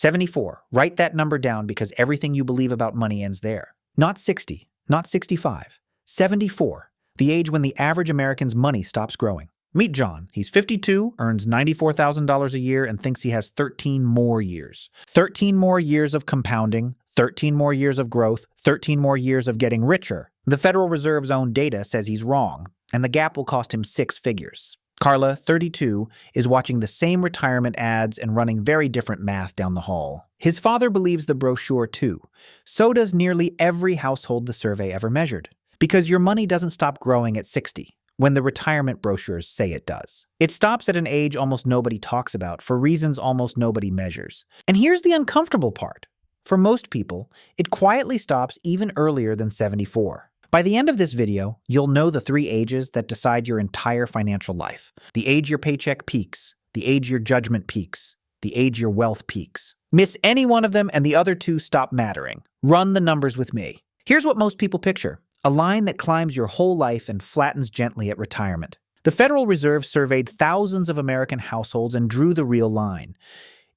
74. Write that number down because everything you believe about money ends there. Not 60, not 65. 74. The age when the average American's money stops growing. Meet John. He's 52, earns $94,000 a year, and thinks he has 13 more years. 13 more years of compounding, 13 more years of growth, 13 more years of getting richer. The Federal Reserve's own data says he's wrong, and the gap will cost him 6 figures. Carla, 32, is watching the same retirement ads and running very different math down the hall. His father believes the brochure too. So does nearly every household the survey ever measured. Because your money doesn't stop growing at 60. When the retirement brochures say it does. It stops at an age almost nobody talks about for reasons almost nobody measures. And here's the uncomfortable part. For most people, it quietly stops even earlier than 74. By the end of this video, you'll know the 3 ages that decide your entire financial life. The age your paycheck peaks, the age your judgment peaks, the age your wealth peaks. Miss any one of them and the other 2 stop mattering. Run the numbers with me. Here's what most people picture. A line that climbs your whole life and flattens gently at retirement. The Federal Reserve surveyed thousands of American households and drew the real line.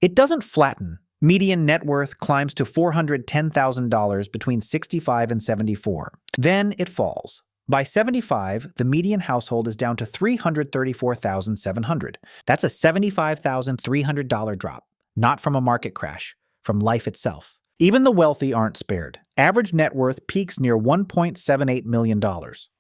It doesn't flatten. Median net worth climbs to $410,000 between 65 and 74. Then it falls. By 75, the median household is down to $334,700. That's a $75,300 drop, not from a market crash, from life itself. Even the wealthy aren't spared. Average net worth peaks near $1.78 million.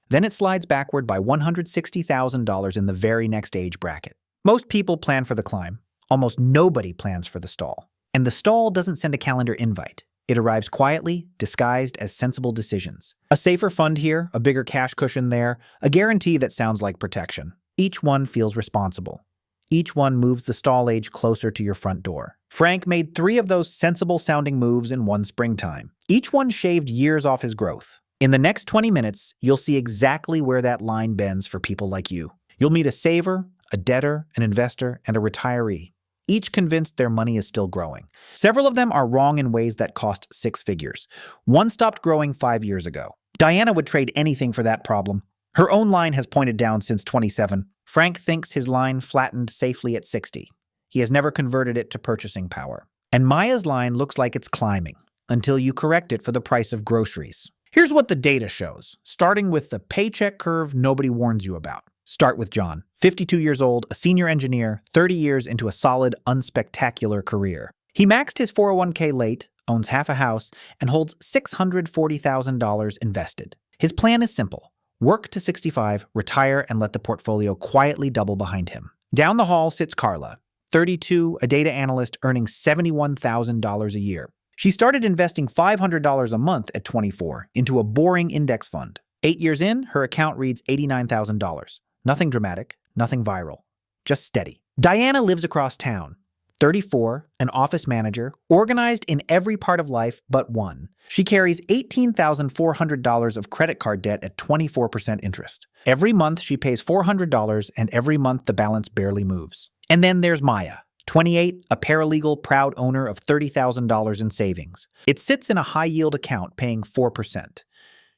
Then it slides backward by $160,000 in the very next age bracket. Most people plan for the climb. Almost nobody plans for the stall. And the stall doesn't send a calendar invite. It arrives quietly, disguised as sensible decisions. A safer fund here, a bigger cash cushion there, a guarantee that sounds like protection. Each one feels responsible. Each one moves the stall age closer to your front door. Frank made 3 of those sensible-sounding moves in one springtime. Each one shaved years off his growth. In the next 20 minutes, you'll see exactly where that line bends for people like you. You'll meet a saver, a debtor, an investor, and a retiree, each convinced their money is still growing. Several of them are wrong in ways that cost 6 figures. One stopped growing 5 years ago. Diana would trade anything for that problem. Her own line has pointed down since 27. Frank thinks his line flattened safely at 60. He has never converted it to purchasing power. And Maya's line looks like it's climbing, until you correct it for the price of groceries. Here's what the data shows, starting with the paycheck curve nobody warns you about. Start with John, 52 years old, a senior engineer, 30 years into a solid, unspectacular career. He maxed his 401k late, owns half a house, and holds $640,000 invested. His plan is simple. Work to 65, retire, and let the portfolio quietly double behind him. Down the hall sits Carla, 32, a data analyst earning $71,000 a year. She started investing $500 a month at 24 into a boring index fund. 8 years in, her account reads $89,000. Nothing dramatic, nothing viral, just steady. Diana lives across town. 34, an office manager, organized in every part of life but one. She carries $18,400 of credit card debt at 24% interest. Every month she pays $400 and every month the balance barely moves. And then there's Maya, 28, a paralegal proud owner of $30,000 in savings. It sits in a high-yield account paying 4%.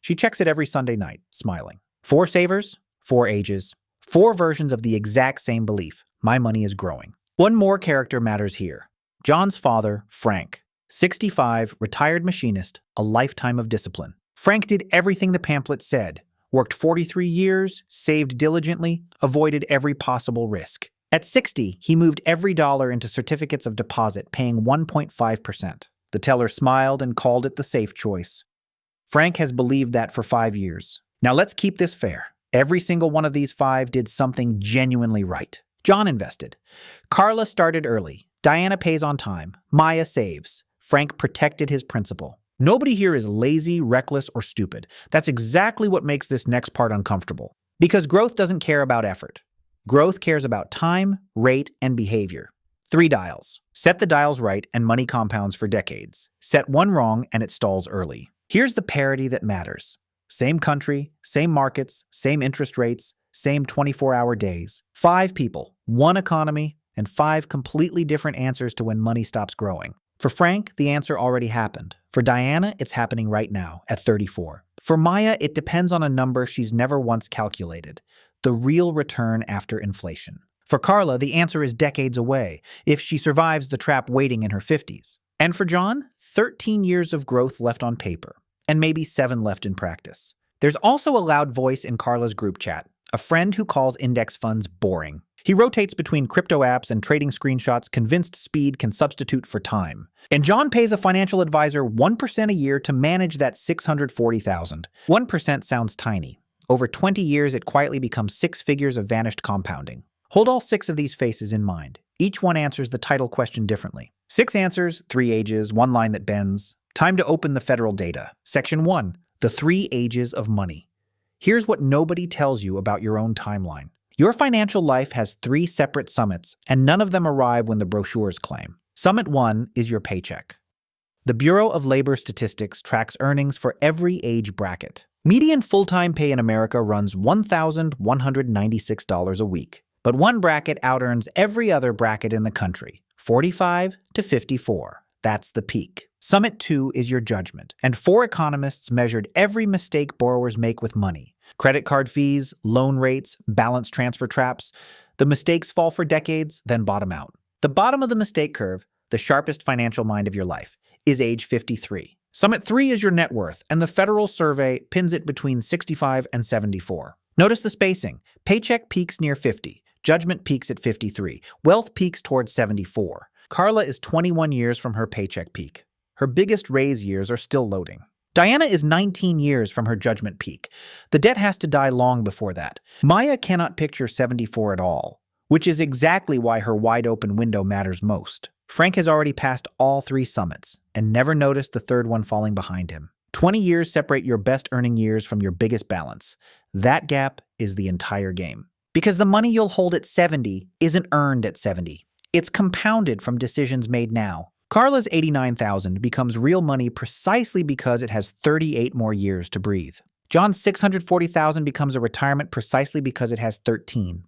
She checks it every Sunday night, smiling. 4 savers, 4 ages, 4 versions of the exact same belief. My money is growing. One more character matters here. John's father, Frank. 65, retired machinist, a lifetime of discipline. Frank did everything the pamphlet said. Worked 43 years, saved diligently, avoided every possible risk. At 60, he moved every dollar into certificates of deposit, paying 1.5%. The teller smiled and called it the safe choice. Frank has believed that for 5 years. Now let's keep this fair. Every single one of these 5 did something genuinely right. John invested. Carla started early. Diana pays on time. Maya saves. Frank protected his principal. Nobody here is lazy, reckless, or stupid. That's exactly what makes this next part uncomfortable. Because growth doesn't care about effort. Growth cares about time, rate, and behavior. 3 dials. Set the dials right and money compounds for decades. Set one wrong and it stalls early. Here's the parity that matters. Same country, same markets, same interest rates, same 24-hour days. 5 people, 1 economy, and 5 completely different answers to when money stops growing. For Frank, the answer already happened. For Diana, it's happening right now, at 34. For Maya, it depends on a number she's never once calculated. The real return after inflation. For Carla, the answer is decades away, if she survives the trap waiting in her 50s. And for John, 13 years of growth left on paper, and maybe 7 left in practice. There's also a loud voice in Carla's group chat, a friend who calls index funds boring. He rotates between crypto apps and trading screenshots, convinced speed can substitute for time. And John pays a financial advisor 1% a year to manage that $640,000. 1% sounds tiny. Over 20 years, it quietly becomes 6 figures of vanished compounding. Hold all 6 of these faces in mind. Each one answers the title question differently. 6 answers, 3 ages, 1 line that bends. Time to open the federal data. Section 1, the 3 ages of money. Here's what nobody tells you about your own timeline. Your financial life has 3 separate summits, and none of them arrive when the brochures claim. Summit 1 is your paycheck. The Bureau of Labor Statistics tracks earnings for every age bracket. Median full-time pay in America runs $1,196 a week, but one bracket out-earns every other bracket in the country, 45 to 54. That's the peak. Summit 2 is your judgment, and 4 economists measured every mistake borrowers make with money. Credit card fees, loan rates, balance transfer traps. The mistakes fall for decades, then bottom out. The bottom of the mistake curve, the sharpest financial mind of your life, is age 53. Summit 3 is your net worth, and the federal survey pins it between 65 and 74. Notice the spacing. Paycheck peaks near 50. Judgment peaks at 53. Wealth peaks towards 74. Carla is 21 years from her paycheck peak. Her biggest raise years are still loading. Diana is 19 years from her judgment peak. The debt has to die long before that. Maya cannot picture 74 at all, which is exactly why her wide-open window matters most. Frank has already passed all 3 summits and never noticed the 3rd one falling behind him. 20 years separate your best earning years from your biggest balance. That gap is the entire game. Because the money you'll hold at 70 isn't earned at 70. It's compounded from decisions made now. Carla's $89,000 becomes real money precisely because it has 38 more years to breathe. John's $640,000 becomes a retirement precisely because it has 13.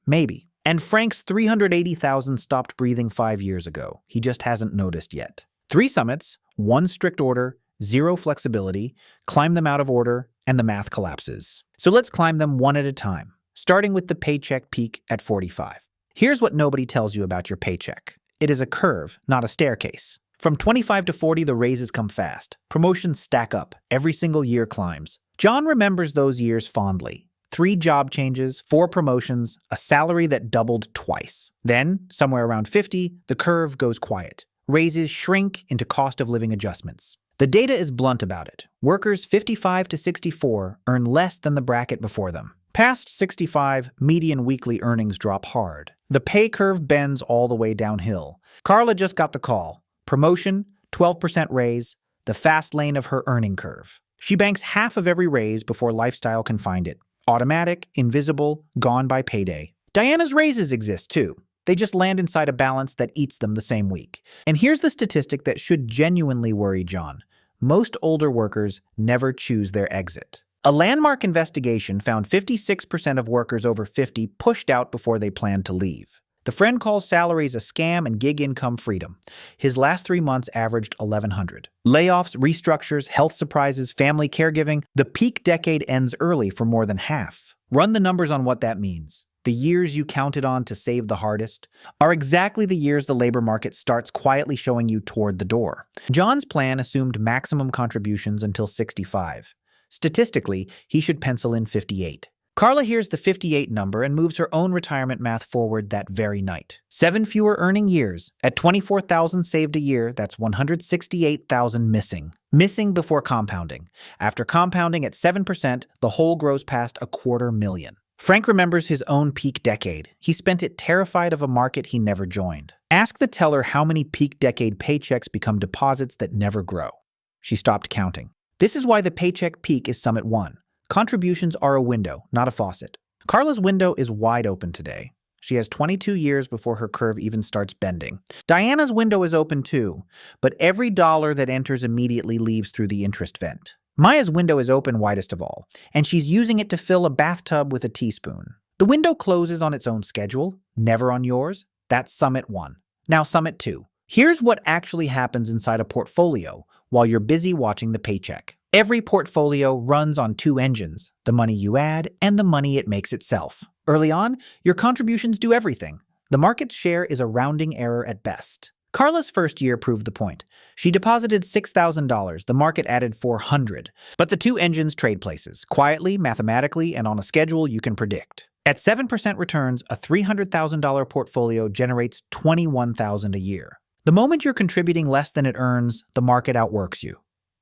Maybe. And Frank's $380,000 stopped breathing 5 years ago. He just hasn't noticed yet. 3 summits, 1 strict order, 0 flexibility, climb them out of order, and the math collapses. So let's climb them one at a time, starting with the paycheck peak at 45. Here's what nobody tells you about your paycheck. It is a curve, not a staircase. From 25 to 40, the raises come fast. Promotions stack up. Every single year climbs. John remembers those years fondly. 3 job changes, 4 promotions, a salary that doubled twice. Then, somewhere around 50, the curve goes quiet. Raises shrink into cost of living adjustments. The data is blunt about it. Workers 55 to 64 earn less than the bracket before them. Past 65, median weekly earnings drop hard. The pay curve bends all the way downhill. Carla just got the call. Promotion, 12% raise, the fast lane of her earning curve. She banks half of every raise before lifestyle can find it. Automatic, invisible, gone by payday. Diana's raises exist too. They just land inside a balance that eats them the same week. And here's the statistic that should genuinely worry John. Most older workers never choose their exit. A landmark investigation found 56% of workers over 50 pushed out before they planned to leave. The friend calls salaries a scam and gig income freedom. His last 3 months averaged $1,100. Layoffs, restructures, health surprises, family caregiving. The peak decade ends early for more than half. Run the numbers on what that means. The years you counted on to save the hardest are exactly the years the labor market starts quietly showing you toward the door. John's plan assumed maximum contributions until 65. Statistically, he should pencil in 58. Carla hears the 58 number and moves her own retirement math forward that very night. 7 fewer earning years. At $24,000 saved a year, that's $168,000 missing. Missing before compounding. After compounding at 7%, the whole grows past $250,000. Frank remembers his own peak decade. He spent it terrified of a market he never joined. Ask the teller how many peak decade paychecks become deposits that never grow. She stopped counting. This is why the paycheck peak is Summit 1. Contributions are a window, not a faucet. Carla's window is wide open today. She has 22 years before her curve even starts bending. Diana's window is open too, but every dollar that enters immediately leaves through the interest vent. Maya's window is open widest of all, and she's using it to fill a bathtub with a teaspoon. The window closes on its own schedule, never on yours. That's Summit 1. Now Summit 2. Here's what actually happens inside a portfolio while you're busy watching the paycheck. Every portfolio runs on 2 engines, the money you add and the money it makes itself. Early on, your contributions do everything. The market's share is a rounding error at best. Carla's first year proved the point. She deposited $6,000, the market added $400. But the two engines trade places, quietly, mathematically, and on a schedule you can predict. At 7% returns, a $300,000 portfolio generates $21,000 a year. The moment you're contributing less than it earns, the market outworks you.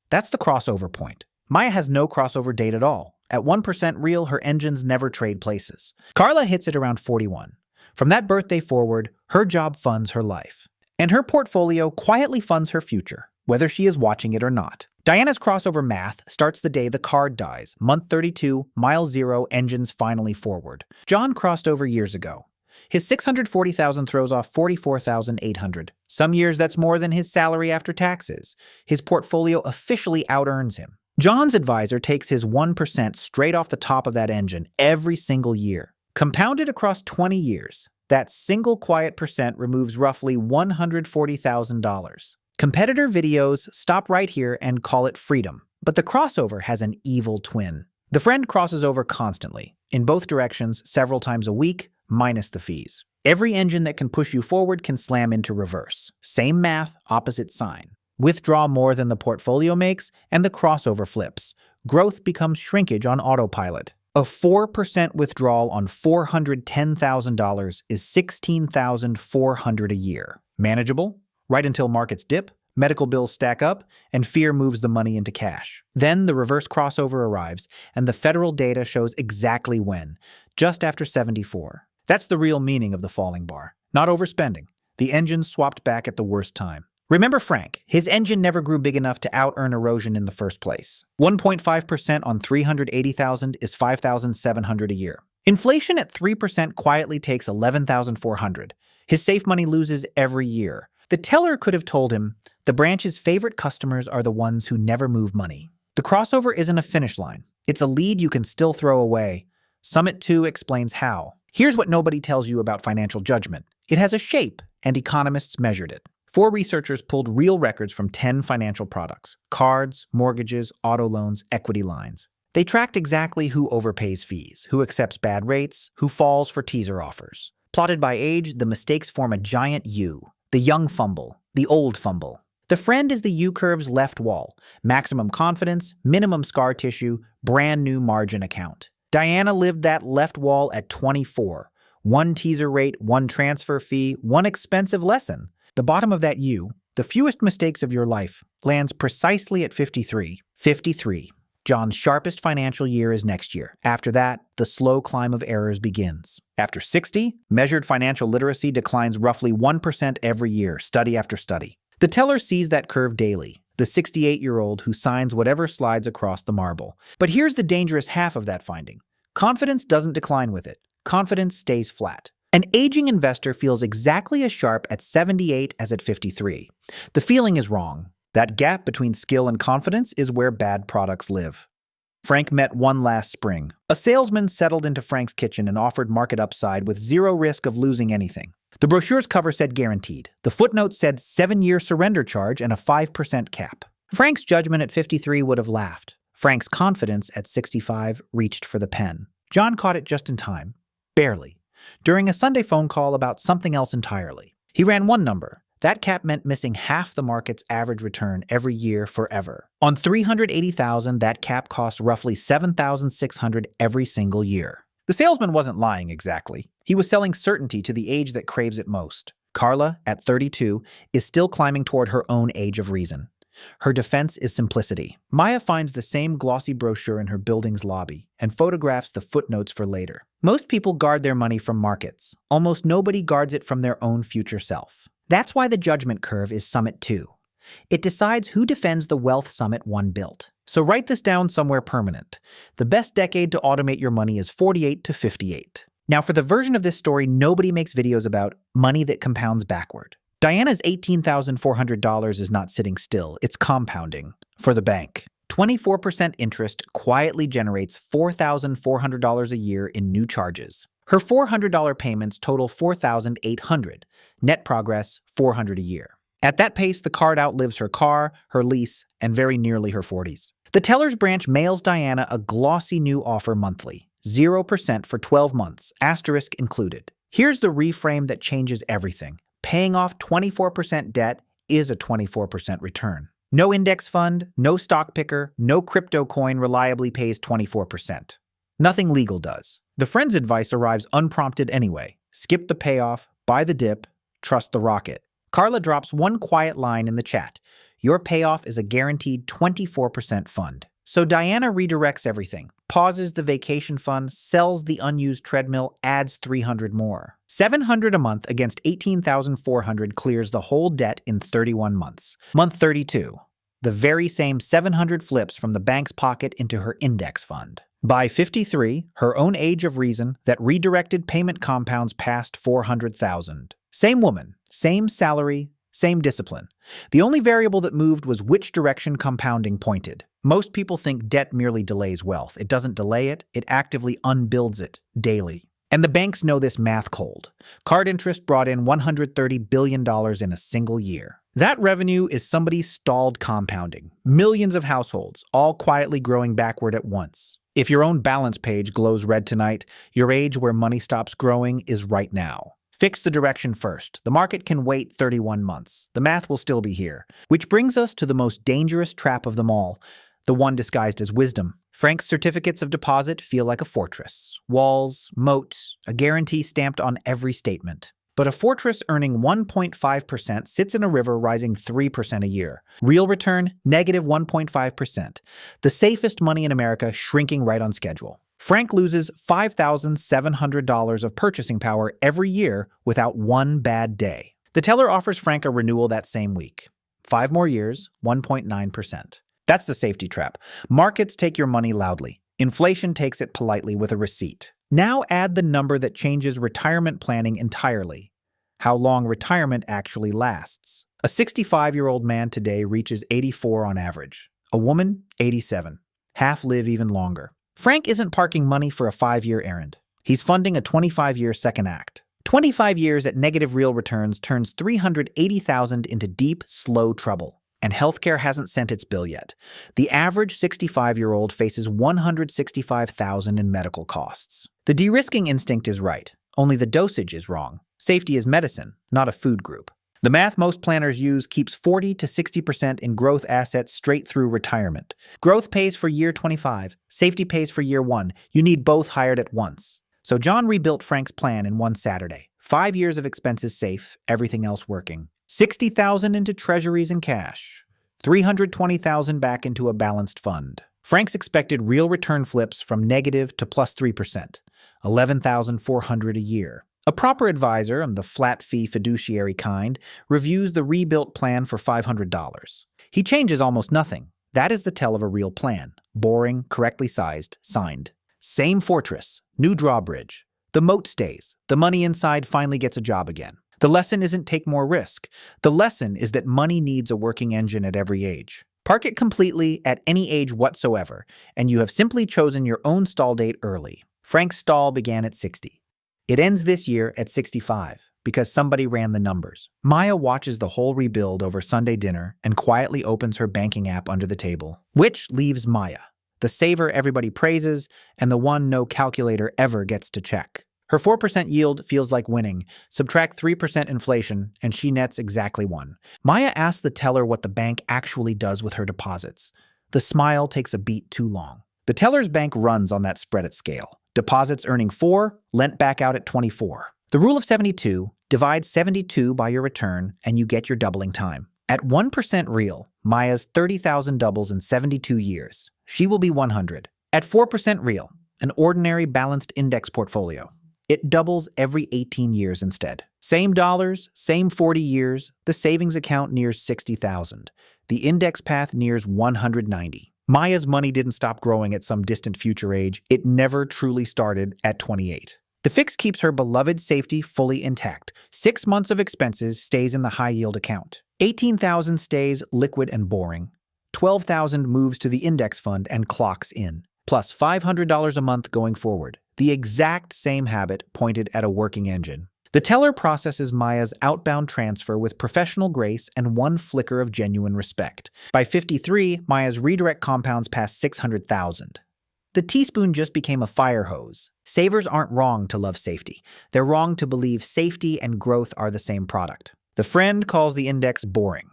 That's the crossover point. Maya has no crossover date at all. At 1% real, her engines never trade places. Carla hits it around 41. From that birthday forward, her job funds her life. And her portfolio quietly funds her future, whether she is watching it or not. Diana's crossover math starts the day the card dies. Month 32, mile 0, engines finally forward. John crossed over years ago. His $640,000 throws off $44,800. Some years that's more than his salary after taxes. His portfolio officially out-earns him. John's advisor takes his 1% straight off the top of that engine every single year. Compounded across 20 years, that single quiet percent removes roughly $140,000. Competitor videos stop right here and call it freedom. But the crossover has an evil twin. The friend crosses over constantly, in both directions, several times a week, minus the fees. Every engine that can push you forward can slam into reverse. Same math, opposite sign. Withdraw more than the portfolio makes, and the crossover flips. Growth becomes shrinkage on autopilot. A 4% withdrawal on $410,000 is $16,400 a year. Manageable? Right until markets dip, medical bills stack up, and fear moves the money into cash. Then the reverse crossover arrives, and the federal data shows exactly when, just after 74. That's the real meaning of the falling bar. Not overspending. The engine swapped back at the worst time. Remember Frank, his engine never grew big enough to out-earn erosion in the first place. 1.5% on $380,000 is $5,700 a year. Inflation at 3% quietly takes $11,400. His safe money loses every year. The teller could have told him, the branch's favorite customers are the ones who never move money. The crossover isn't a finish line. It's a lead you can still throw away. Summit 2 explains how. Here's what nobody tells you about financial judgment. It has a shape, and economists measured it. 4 researchers pulled real records from 10 financial products: cards, mortgages, auto loans, equity lines. They tracked exactly who overpays fees, who accepts bad rates, who falls for teaser offers. Plotted by age, the mistakes form a giant U. The young fumble, the old fumble. The friend is the U-curve's left wall. Maximum confidence, minimum scar tissue, brand new margin account. Diana lived that left wall at 24. 1 teaser rate, 1 transfer fee, 1 expensive lesson. The bottom of that U, the fewest mistakes of your life, lands precisely at 53. 53. John's sharpest financial year is next year. After that, the slow climb of errors begins. After 60, measured financial literacy declines roughly 1% every year, study after study. The teller sees that curve daily, the 68-year-old who signs whatever slides across the marble. But here's the dangerous half of that finding. Confidence doesn't decline with it. Confidence stays flat. An aging investor feels exactly as sharp at 78 as at 53. The feeling is wrong. That gap between skill and confidence is where bad products live. Frank met one last spring. A salesman settled into Frank's kitchen and offered market upside with zero risk of losing anything. The brochure's cover said guaranteed. The footnote said 7-year surrender charge and a 5% cap. Frank's judgment at 53 would have laughed. Frank's confidence at 65 reached for the pen. John caught it just in time. Barely. During a Sunday phone call about something else entirely. He ran one number. That cap meant missing half the market's average return every year forever. On $380,000, that cap cost roughly $7,600 every single year. The salesman wasn't lying exactly. He was selling certainty to the age that craves it most. Carla, at 32, is still climbing toward her own age of reason. Her defense is simplicity. Maya finds the same glossy brochure in her building's lobby and photographs the footnotes for later. Most people guard their money from markets. Almost nobody guards it from their own future self. That's why the judgment curve is Summit 2. It decides who defends the wealth Summit 1 built. So write this down somewhere permanent. The best decade to automate your money is 48 to 58. Now for the version of this story nobody makes videos about, money that compounds backward. Diana's $18,400 is not sitting still, it's compounding. For the bank, 24% interest quietly generates $4,400 a year in new charges. Her $400 payments total $4,800. Net progress, $400 a year. At that pace, the card outlives her car, her lease, and very nearly her 40s. The teller's branch mails Diana a glossy new offer monthly. 0% for 12 months, asterisk included. Here's the reframe that changes everything. Paying off 24% debt is a 24% return. No index fund, no stock picker, no crypto coin reliably pays 24%. Nothing legal does. The friend's advice arrives unprompted anyway. Skip the payoff, buy the dip, trust the rocket. Carla drops one quiet line in the chat. Your payoff is a guaranteed 24% fund. So Diana redirects everything, pauses the vacation fund, sells the unused treadmill, adds 300 more. $700 a month against $18,400 clears the whole debt in 31 months. Month 32. The very same 700 flips from the bank's pocket into her index fund. By 53, her own age of reason, that redirected payment compounds past 400,000. Same woman, same salary, same discipline. The only variable that moved was which direction compounding pointed. Most people think debt merely delays wealth. It doesn't delay it, it actively unbuilds it daily. And the banks know this math cold. Card interest brought in $130 billion in a single year. That revenue is somebody's stalled compounding. Millions of households, all quietly growing backward at once. If your own balance page glows red tonight, your age where money stops growing is right now. Fix the direction first. The market can wait 31 months. The math will still be here. Which brings us to the most dangerous trap of them all, the one disguised as wisdom. Frank's certificates of deposit feel like a fortress. Walls, moat, a guarantee stamped on every statement. But a fortress earning 1.5% sits in a river rising 3% a year. Real return, negative 1.5%. The safest money in America shrinking right on schedule. Frank loses $5,700 of purchasing power every year without one bad day. The teller offers Frank a renewal that same week. 5 more years, 1.9%. That's the safety trap. Markets take your money loudly. Inflation takes it politely with a receipt. Now add the number that changes retirement planning entirely. How long retirement actually lasts. A 65-year-old man today reaches 84 on average. A woman, 87. Half live even longer. Frank isn't parking money for a 5-year errand. He's funding a 25-year second act. 25 years at negative real returns turns $380,000 into deep, slow trouble. And healthcare hasn't sent its bill yet. The average 65-year-old faces $165,000 in medical costs. The de-risking instinct is right, only the dosage is wrong. Safety is medicine, not a food group. The math most planners use keeps 40 to 60% in growth assets straight through retirement. Growth pays for year 25, safety pays for year 1. You need both hired at once. So John rebuilt Frank's plan in one Saturday. 5 years of expenses safe, everything else working. $60,000 into treasuries and cash. $320,000 back into a balanced fund. Frank's expected real return flips from negative to plus 3%. $11,400 a year. A proper advisor, the flat-fee fiduciary kind, reviews the rebuilt plan for $500. He changes almost nothing. That is the tell of a real plan. Boring, correctly sized, signed. Same fortress, new drawbridge. The moat stays. The money inside finally gets a job again. The lesson isn't take more risk. The lesson is that money needs a working engine at every age. Park it completely at any age whatsoever, and you have simply chosen your own stall date early. Frank's stall began at 60. It ends this year at 65 because somebody ran the numbers. Maya watches the whole rebuild over Sunday dinner and quietly opens her banking app under the table, which leaves Maya, the saver everybody praises and the one no calculator ever gets to check. Her 4% yield feels like winning. Subtract 3% inflation, and she nets exactly 1. Maya asks the teller what the bank actually does with her deposits. The smile takes a beat too long. The teller's bank runs on that spread at scale. Deposits earning 4, lent back out at 24. The rule of 72, divide 72 by your return, and you get your doubling time. At 1% real, Maya's 30,000 doubles in 72 years. She will be 100. At 4% real, an ordinary balanced index portfolio. It doubles every 18 years instead. Same dollars, same 40 years, the savings account nears 60,000. The index path nears 190. Maya's money didn't stop growing at some distant future age. It never truly started at 28. The fix keeps her beloved safety fully intact. 6 months of expenses stays in the high-yield account. 18,000 stays liquid and boring. 12,000 moves to the index fund and clocks in. Plus $500 a month going forward. The exact same habit pointed at a working engine. The teller processes Maya's outbound transfer with professional grace and one flicker of genuine respect. By 53, Maya's redirect compounds past 600,000. The teaspoon just became a fire hose. Savers aren't wrong to love safety. They're wrong to believe safety and growth are the same product. The friend calls the index boring.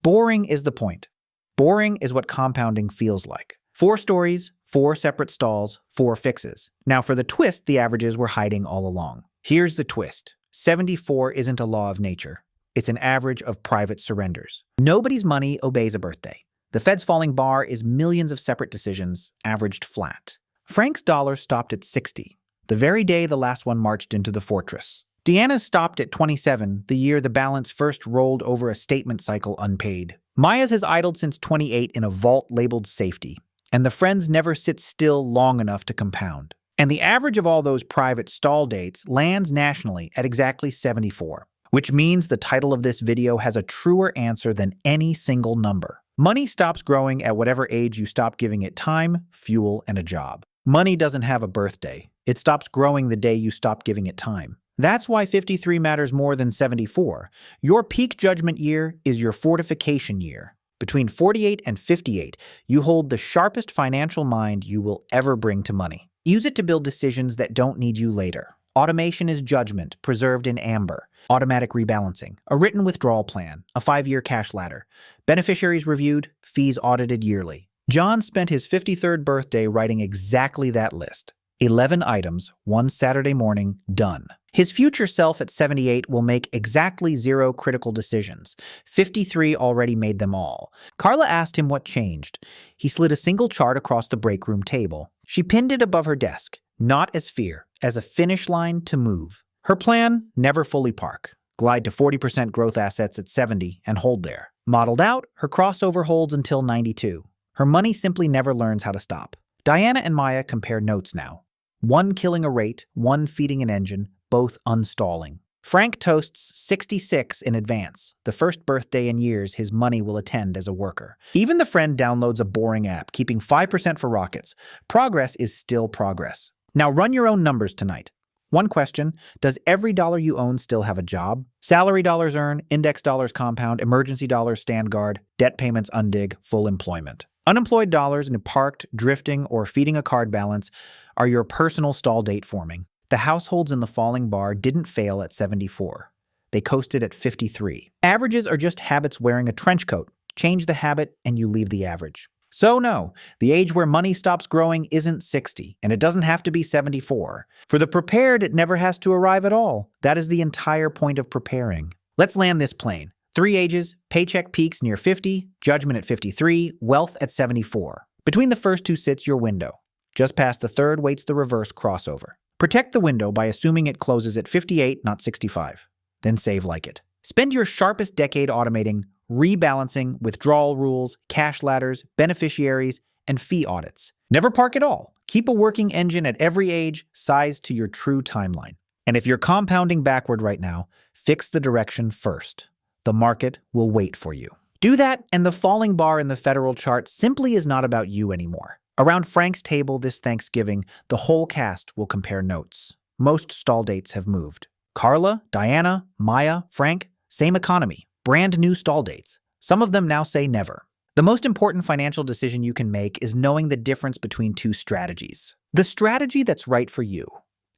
Boring is the point. Boring is what compounding feels like. 4 stories, 4 separate stalls, 4 fixes. Now for the twist the averages were hiding all along. Here's the twist. 74 isn't a law of nature. It's an average of private surrenders. Nobody's money obeys a birthday. The Fed's falling bar is millions of separate decisions, averaged flat. Frank's dollar stopped at 60, the very day the last one marched into the fortress. Deanna's stopped at 27, the year the balance first rolled over a statement cycle unpaid. Maya's has idled since 28 in a vault labeled safety. And the friends never sit still long enough to compound. And the average of all those private stall dates lands nationally at exactly 74, which means the title of this video has a truer answer than any single number. Money stops growing at whatever age you stop giving it time, fuel, and a job. Money doesn't have a birthday. It stops growing the day you stop giving it time. That's why 53 matters more than 74. Your peak judgment year is your fortification year. Between 48 and 58, you hold the sharpest financial mind you will ever bring to money. Use it to build decisions that don't need you later. Automation is judgment, preserved in amber. Automatic rebalancing, a written withdrawal plan, a 5-year cash ladder. Beneficiaries reviewed, fees audited yearly. John spent his 53rd birthday writing exactly that list. 11 items, one Saturday morning, done. His future self at 78 will make exactly 0 critical decisions. 53 already made them all. Carla asked him what changed. He slid a single chart across the break room table. She pinned it above her desk, not as fear, as a finish line to move. Her plan, never fully park. Glide to 40% growth assets at 70 and hold there. Modeled out, her crossover holds until 92. Her money simply never learns how to stop. Diana and Maya compare notes now. One killing a rate, one feeding an engine, both unstalling. Frank toasts 66 in advance, the first birthday in years his money will attend as a worker. Even the friend downloads a boring app, keeping 5% for rockets. Progress is still progress. Now run your own numbers tonight. One question, does every dollar you own still have a job? Salary dollars earn, index dollars compound, emergency dollars stand guard, debt payments undig, full employment. Unemployed dollars in parked, drifting, or feeding a card balance are your personal stall date forming. The households in the falling bar didn't fail at 74. They coasted at 53. Averages are just habits wearing a trench coat. Change the habit and you leave the average. So no, the age where money stops growing isn't 60, and it doesn't have to be 74. For the prepared, it never has to arrive at all. That is the entire point of preparing. Let's land this plane. 3 ages, paycheck peaks near 50, judgment at 53, wealth at 74. Between the first 2 sits your window. Just past the third waits the reverse crossover. Protect the window by assuming it closes at 58, not 65. Then save like it. Spend your sharpest decade automating, rebalancing, withdrawal rules, cash ladders, beneficiaries, and fee audits. Never park at all. Keep a working engine at every age, sized to your true timeline. And if you're compounding backward right now, fix the direction first. The market will wait for you. Do that, and the falling bar in the federal chart simply is not about you anymore. Around Frank's table this Thanksgiving, the whole cast will compare notes. Most stall dates have moved. Carla, Diana, Maya, Frank, same economy. Brand new stall dates. Some of them now say never. The most important financial decision you can make is knowing the difference between 2 strategies. The strategy that's right for you,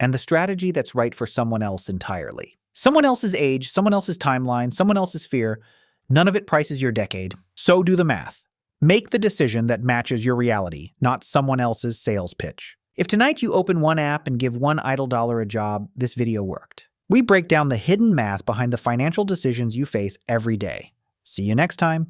and the strategy that's right for someone else entirely. Someone else's age, someone else's timeline, someone else's fear, none of it prices your decade. So do the math. Make the decision that matches your reality, not someone else's sales pitch. If tonight you open one app and give one idle dollar a job, this video worked. We break down the hidden math behind the financial decisions you face every day. See you next time.